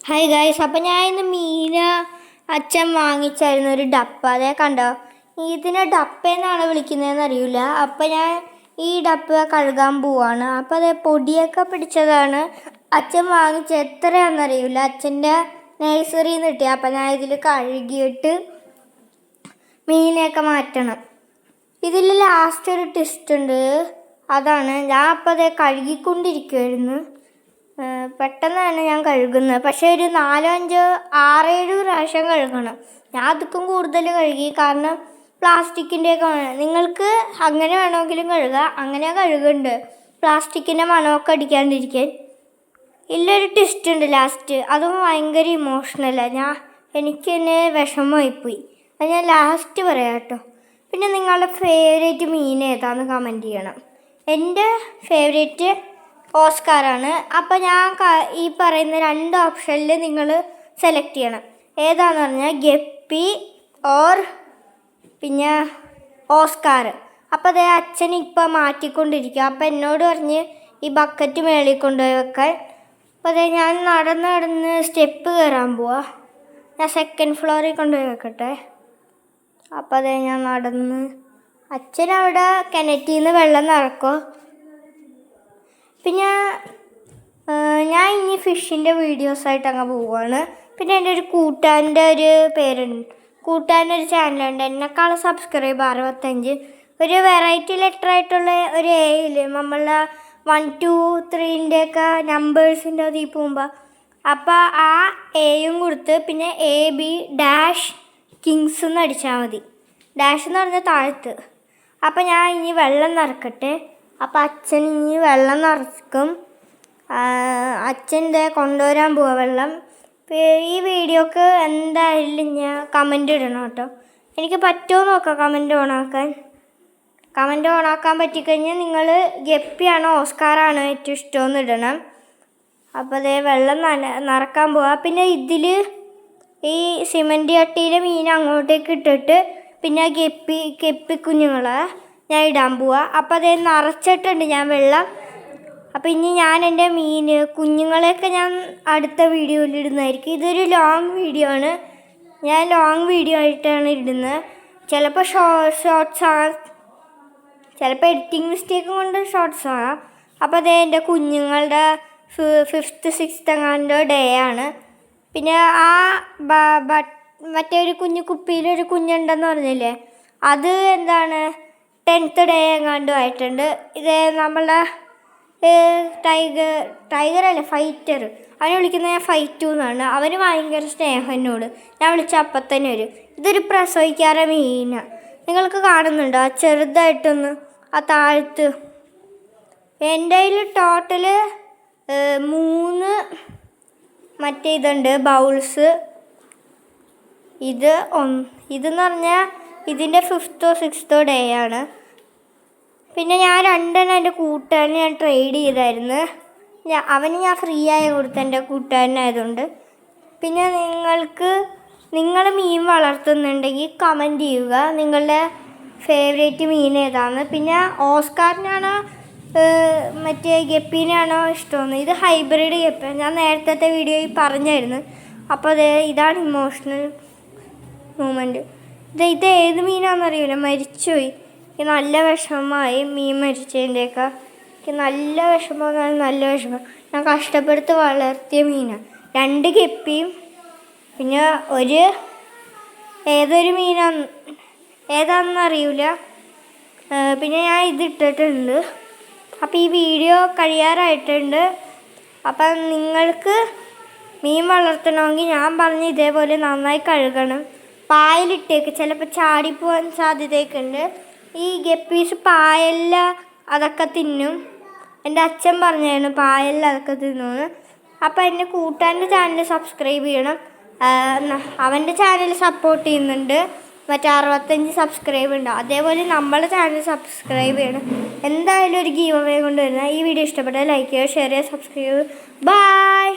Hi guys, അപ്പം ഞാൻ ഇന്ന് മീൻ അച്ഛൻ വാങ്ങിച്ചായിരുന്നു ഒരു ഡപ്പ. അതേ കണ്ടോ, ഇതിനെ ഡപ്പ എന്നാണ് വിളിക്കുന്നതെന്ന് അറിയില്ല. അപ്പം ഞാൻ ഈ ഡപ്പ കഴുകാൻ പോവാണ്. അപ്പം അതേ പൊടിയൊക്കെ പിടിച്ചതാണ്. അച്ഛൻ വാങ്ങിച്ച എത്രയാണെന്നറിയില്ല, അച്ഛൻ്റെ നഴ്സറിയിൽ നിന്ന് കിട്ടി. അപ്പം ഞാൻ ഇതിൽ കഴുകിയിട്ട് മീനെയൊക്കെ മാറ്റണം. ഇതിൽ ലാസ്റ്റ് ഒരു ട്വിസ്റ്റ് ഉണ്ട്, അതാണ് ഞാൻ അപ്പം അതേ കഴുകിക്കൊണ്ടിരിക്കുമായിരുന്നു. പെട്ടെന്ന് തന്നെ ഞാൻ കഴുകുന്നത്, പക്ഷേ ഒരു 4, 5, 6, 7 പ്രാവശ്യം കഴുകണം. ഞാൻ അതുക്കും കൂടുതൽ കഴുകി, കാരണം പ്ലാസ്റ്റിക്കിൻ്റെയൊക്കെ നിങ്ങൾക്ക് അങ്ങനെ വേണമെങ്കിലും കഴുകുക. അങ്ങനെ കഴുകുന്നുണ്ട്, പ്ലാസ്റ്റിക്കിൻ്റെ മണമൊക്കെ അടിക്കാണ്ടിരിക്കാൻ. ഇല്ലൊരു ട്വിസ്റ്റ് ഉണ്ട് ലാസ്റ്റ്, അതും ഭയങ്കര ഇമോഷണലാണ്. എനിക്ക് തന്നെ വിഷമമായിപ്പോയി. അത് ഞാൻ ലാസ്റ്റ് പറയാം കേട്ടോ. പിന്നെ നിങ്ങളുടെ ഫേവറേറ്റ് മീൻ ഏതാണെന്ന് കമൻറ്റ് ചെയ്യണം. എൻ്റെ ഫേവറേറ്റ് ഓസ്കാറാണ്. അപ്പോൾ ഞാൻ ഈ പറയുന്ന 2 ഓപ്ഷനിൽ നിങ്ങൾ സെലക്ട് ചെയ്യണം. ഏതാണെന്ന് പറഞ്ഞാൽ ഗപ്പി ഓർ പിന്നെ ഓസ്കാർ. അപ്പോൾ അതേ അച്ഛൻ ഇപ്പോൾ മാറ്റിക്കൊണ്ടിരിക്കുക. അപ്പോൾ എന്നോട് പറഞ്ഞ് ഈ ബക്കറ്റ് മേളിൽ കൊണ്ടുപോയി വെക്കാൻ. അപ്പോൾ അതേ ഞാൻ നടന്ന് സ്റ്റെപ്പ് കയറാൻ പോവാ. ഞാൻ 2nd ഫ്ലോറിൽ കൊണ്ടുപോയി വെക്കട്ടെ. അപ്പോൾ അതേ ഞാൻ നടന്ന്, അച്ഛനവിടെ കിണറ്റിൽ നിന്ന് വെള്ളം നിറക്കും. പിന്നെ ഞാൻ ഇനി ഫിഷിൻ്റെ വീഡിയോസായിട്ട് അങ്ങ് പോവുകയാണ്. പിന്നെ എൻ്റെ ഒരു കൂട്ടുകാരൻ്റെ ഒരു പേരുണ്ട്, കൂട്ടുകാരൻ്റെ ഒരു ചാനലുണ്ട്, എന്നെക്കാളും സബ്സ്ക്രൈബ് 65. ഒരു വെറൈറ്റി ലെറ്റർ ആയിട്ടുള്ള ഒരു എയിൽ നമ്മളുടെ 1, 2, 3ൻ്റെയൊക്കെ നമ്പേഴ്സിൻ്റെ അതിൽ പോകുമ്പോൾ അപ്പോൾ ആ എയും കൊടുത്ത് പിന്നെ AB -കിങ്സ് എന്ന് അടിച്ചാൽ മതി. ഡാഷ് എന്ന് പറഞ്ഞാൽ താഴത്ത്. അപ്പോൾ ഞാൻ ഇനി വെള്ളം നിറക്കട്ടെ. അപ്പം അച്ഛൻ ഇനി വെള്ളം നിറക്കും. അച്ഛൻ്റെ കൊണ്ടുവരാൻ പോവാ വെള്ളം. ഈ വീഡിയോക്ക് എന്തായാലും ഞാൻ കമൻ്റ് ഇടണം കേട്ടോ. എനിക്ക് പറ്റുമോ നോക്കാം കമൻ്റ് ഓണാക്കാൻ. കമൻ്റ് ഓണാക്കാൻ പറ്റിക്കഴിഞ്ഞാൽ നിങ്ങൾ ഗപ്പിയാണോ ഓസ്കാറാണോ ഏറ്റവും ഇഷ്ടമെന്ന് ഇടണം. അപ്പോൾ അതേ വെള്ളം നിറക്കാൻ പോവാം. പിന്നെ ഇതിൽ ഈ സിമൻറ്റ് ചട്ടിയിലെ മീൻ അങ്ങോട്ടേക്ക് ഇട്ടിട്ട് പിന്നെ ഗപ്പി കുഞ്ഞുങ്ങളെ ഞാൻ ഇടാൻ പോവാ. അപ്പോൾ അതേ നിറച്ചിട്ടുണ്ട് ഞാൻ വെള്ളം. അപ്പോൾ ഇനി ഞാൻ എൻ്റെ മീൻ കുഞ്ഞുങ്ങളെയൊക്കെ ഞാൻ അടുത്ത വീഡിയോയിൽ ഇടുന്നതായിരിക്കും. ഇതൊരു ലോങ് വീഡിയോ ആണ്, ഞാൻ ലോങ് വീഡിയോ ആയിട്ടാണ് ഇടുന്നത്. ചിലപ്പോൾ ഷോർട്ട്സ് ആകാം, ചിലപ്പോൾ എഡിറ്റിംഗ് മിസ്റ്റേക്ക് കൊണ്ട് ഷോർട്ട്സ് ആകാം. അപ്പോൾ അതേ എൻ്റെ കുഞ്ഞുങ്ങളുടെ 5th 6th എങ്ങാണ്ട് ഡേ ആണ്. പിന്നെ ആ മറ്റേ ഒരു കുപ്പിയിലൊരു കുഞ്ഞുണ്ടെന്ന് പറഞ്ഞില്ലേ, അത് എന്താണ് 10th ഡേ എങ്ങാണ്ടും ആയിട്ടുണ്ട്. ഇത് നമ്മളുടെ ടൈഗർ അല്ല, ഫൈറ്റർ. അവനെ വിളിക്കുന്നത് ഞാൻ ഫൈറ്റു എന്നാണ്. അവന് ഭയങ്കര സ്നേഹം എന്നോട്, ഞാൻ വിളിച്ച അപ്പം തന്നെ വരും. ഇതൊരു പ്രസവിക്കാറ മീനാണ്, നിങ്ങൾക്ക് കാണുന്നുണ്ടോ ചെറുതായിട്ടൊന്ന് ആ താഴത്ത്. എൻ്റെ കയ്യിൽ ടോട്ടൽ 3 മറ്റേ ഇതുണ്ട് ബൗൾസ്. ഇതെന്ന് പറഞ്ഞാൽ ഇതിൻ്റെ 5th 6th ഡേ ആണ്. പിന്നെ ഞാൻ 2 എൻ്റെ കൂട്ടുകാരനെ ഞാൻ ട്രേഡ് ചെയ്തായിരുന്നു. അവന് ഞാൻ ഫ്രീ ആയി കൊടുത്ത എൻ്റെ കൂട്ടുകാരനായതുകൊണ്ട്. പിന്നെ നിങ്ങൾ മീൻ വളർത്തുന്നുണ്ടെങ്കിൽ കമൻറ്റ് ചെയ്യുക നിങ്ങളുടെ ഫേവറേറ്റ് മീൻ ഏതാണെന്ന്. പിന്നെ ഓസ്കാറിനാണോ മറ്റേ ഗപ്പീനാണോ ഇഷ്ടമെന്ന്. ഇത് ഹൈബ്രിഡ് ഗപ്പി, ഞാൻ നേരത്തെ വീഡിയോയിൽ പറഞ്ഞായിരുന്നു. അപ്പോൾ ഇതാണ് ഇമോഷണൽ മൂമെൻറ്റ്. ഇത് ഏത് മീനാണെന്നറിയില്ല, മരിച്ചുപോയി. എനിക്ക് നല്ല വിഷമമായി മീൻ മരിച്ചതിൻ്റെയൊക്കെ. എനിക്ക് നല്ല വിഷമം, നല്ല വിഷമം. ഞാൻ കഷ്ടപ്പെടുത്ത് വളർത്തിയ മീനാണ്. 2 ഗപ്പിയും പിന്നെ ഏതൊരു ഏതാണെന്ന് അറിയില്ല. പിന്നെ ഞാൻ ഇതിട്ടിട്ടുണ്ട്. അപ്പോൾ ഈ വീഡിയോ കഴിയാറായിട്ടുണ്ട്. അപ്പം നിങ്ങൾക്ക് മീൻ വളർത്തണമെങ്കിൽ ഞാൻ പറഞ്ഞ് ഇതേപോലെ നന്നായി കഴുകണം. പായലിട്ടേക്ക്, ചിലപ്പോൾ ചാടിപ്പോവാൻ സാധ്യതയൊക്കെ ഉണ്ട്. ഈ ഗപ്പീസ് പായലിൽ അതൊക്കെ തിന്നും. എൻ്റെ അച്ഛൻ പറഞ്ഞായിരുന്നു പായലിൽ അതൊക്കെ തിന്നുമെന്ന്. അപ്പോൾ എൻ്റെ കൂട്ടുകാരൻ്റെ ചാനൽ സബ്സ്ക്രൈബ് ചെയ്യണം. അവൻ്റെ ചാനൽ സപ്പോർട്ട് ചെയ്യുന്നുണ്ട്, മറ്റേ 65 സബ്സ്ക്രൈബ് ഉണ്ട്. അതേപോലെ നമ്മളെ ചാനൽ സബ്സ്ക്രൈബ് ചെയ്യണം. എന്തായാലും ഒരു ഗീവ് അവേ കൊണ്ടുവരുന്നത്. ഈ വീഡിയോ ഇഷ്ടപ്പെട്ടാൽ ലൈക്ക് ചെയ്യുക, ഷെയർ ചെയ്യുക, സബ്സ്ക്രൈബ് ചെയ്യുക. ബൈ.